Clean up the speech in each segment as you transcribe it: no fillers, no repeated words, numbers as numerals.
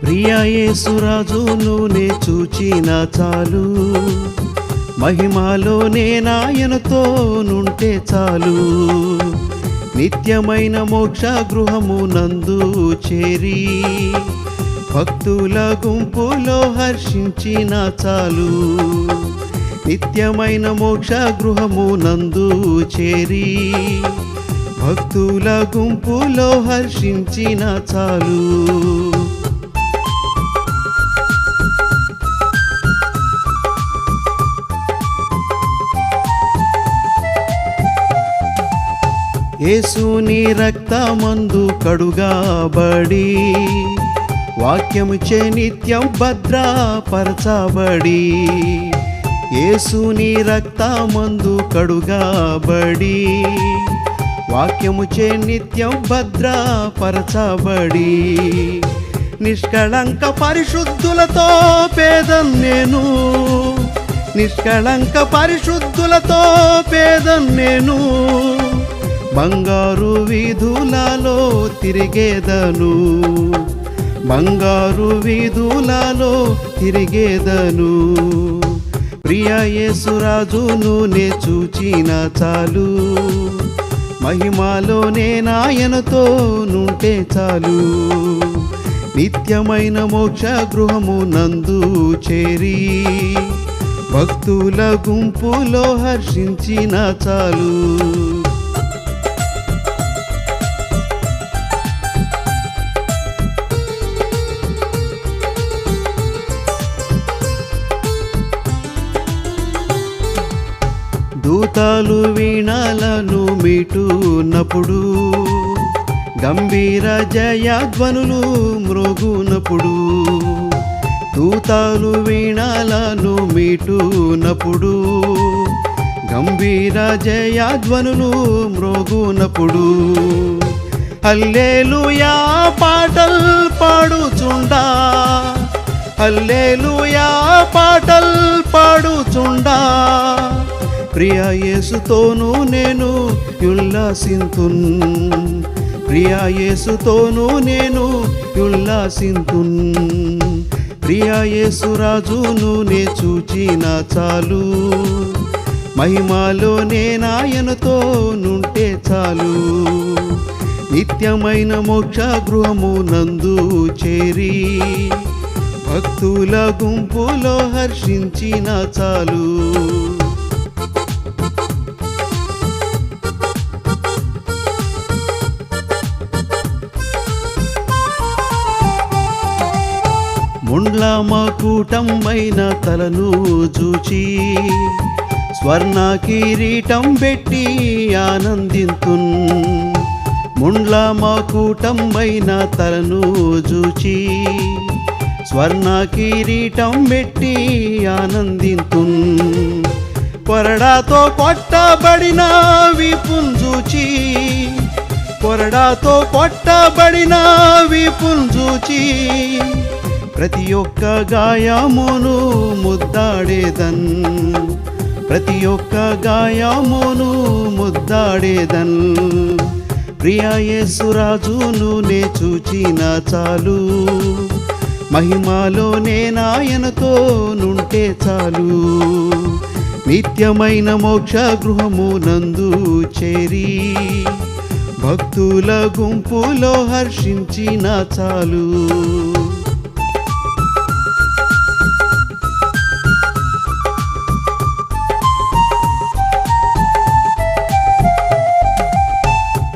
ప్రియ యేసురాజును నే చూచిన చాలు, మహిమలోనే నాయనతో నుంటే చాలు. నిత్యమైన మోక్ష గృహము నందు చేరి భక్తుల గుంపులో హర్షించిన చాలు. నిత్యమైన మోక్ష గృహము నందు చేరి భక్తుల గుంపులో హర్షించిన చాలు. యేసుని రక్తమందు కడుగాబడి వాక్యముచే నిత్యం భద్రపరచబడి, యేసుని రక్తమందు కడుగాబడి వాక్యముచే నిత్యం భద్రపరచబడి, నిష్కళంక పరిశుద్ధులతో పేదం నేను, నిష్కళంక పరిశుద్ధులతో పేదం నేను. బంగారు వీధులలో తిరిగేదను, బంగారు వీధులలో తిరిగేదను. ప్రియ యేసురాజును నే చూచిన చాలు, మహిమలోనే నాయనతో నుంటే చాలు. నిత్యమైన మోక్ష గృహము నందు చేరి భక్తుల గుంపులో హర్షించిన చాలు. దూతలు వీణాలను మీటున్నప్పుడు, గంభీర జయధ్వనులు మ్రోగునప్పుడు, దూతలు వీణాలను మీటున్నప్పుడు, గంభీర జయధ్వనులు మ్రోగునప్పుడు, హల్లెలూయా పాటల్ పాడుచుండా, హల్లెలూయా పాటల్ పాడుచుండా. ప్రియ యేసుతోను నేను ఉల్లాసింతున్, ప్రియ యేసుతోను నేను ఉల్లాసింతున్. ప్రియ యేసురాజును నే చూచిన చాలు, మహిమలోనే నాయనతో నుంటే చాలు. నిత్యమైన మోక్ష గృహము నందు చేరి భక్తుల గుంపులో హర్షించిన చాలు. ముండ్ల మకుటమైన తలను చూచి స్వర్ణ కిరీటం పెట్టి ఆనందింతున్, ముండ్ల మకుటమైన తలను చూచి స్వర్ణ కిరీటం పెట్టి ఆనందింతున్. కొరడాతో కొట్టబడిన వీపున్ చూచి, కొరడాతో కొట్టబడిన వీపున్ చూచి ప్రతి ఒక్క గాయమును ముద్దాడేదన్, ప్రతి ఒక్క గాయమును ముద్దాడేదన్. ప్రియ యేసురాజును నే చూచిన చాలు, మహిమలోనే నాయనతో నుంటే చాలు. నిత్యమైన మోక్ష గృహము నందు చేరి భక్తుల గుంపులో హర్షించిన చాలు.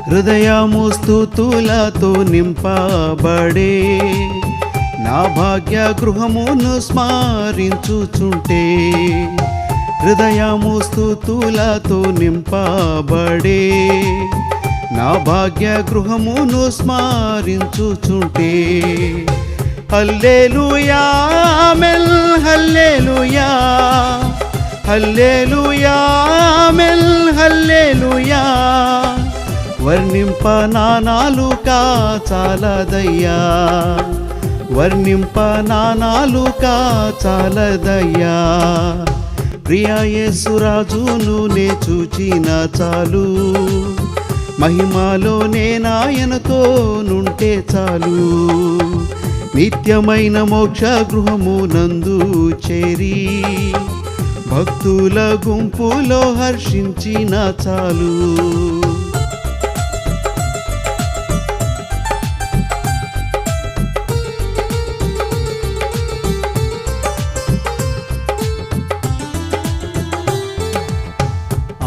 హృదయము స్తుతులతో నింపబడే నా భాగ్య గృహమును స్మరించుచుంటే, హృదయము స్తుతులతో నింపబడే నా భాగ్య గృహమును స్మరించుచుంటే, హల్లెలూయా ఆమేన్ హల్లెలూయా, హల్లెలూయా ఆమేన్ హల్లెలూయా. వర్ణింప నా నాలుక చాలదయ్యా, వర్ణింప నా నాలుక చాలదయ్యా. ప్రియ యేసురాజును నే చూచిన చాలు, మహిమలోనే నాయనతో నుంటే చాలు. నిత్యమైన మోక్ష గృహమునందు చేరి భక్తుల గుంపులో హర్షించిన చాలు.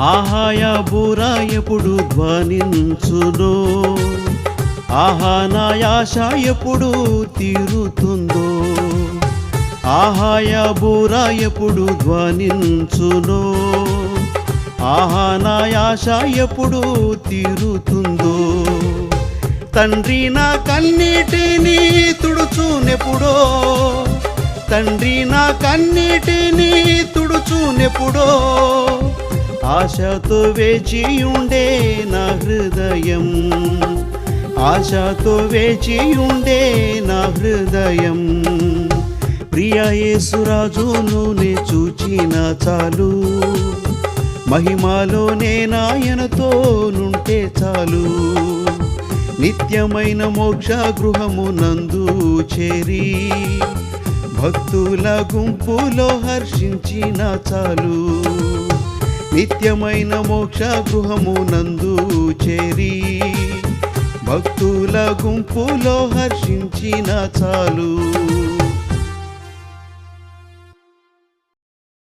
ఆహాయ బూరా ఎప్పుడు ధ్వనించునో, ఆహా నా ఆశ ఎప్పుడు తీరుతుందో. ఆహాయ బూరా ఎప్పుడు ధ్వనించునో, ఆహా నా ఆశ ఎప్పుడు తీరుతుందో. తండ్రి నా కన్నీటిని తుడుచునెప్పుడో, తండ్రి నా కన్నీటిని తుడుచునెప్పుడో. ఆశతో వేచి ఉండే నా హృదయం, ఆశతో వేచి ఉండే నా హృదయం. ప్రియ యేసురాజును నే చూచిన చాలు, మహిమలోనే నాయనతో నుంటే చాలు. నిత్యమైన మోక్ష గృహమునందు చేరి భక్తుల గుంపులో హర్షించిన చాలు. నిత్యమైన మోక్ష గృహమునందు చేరి భక్తుల గుంపులో హర్షించిన చాలు.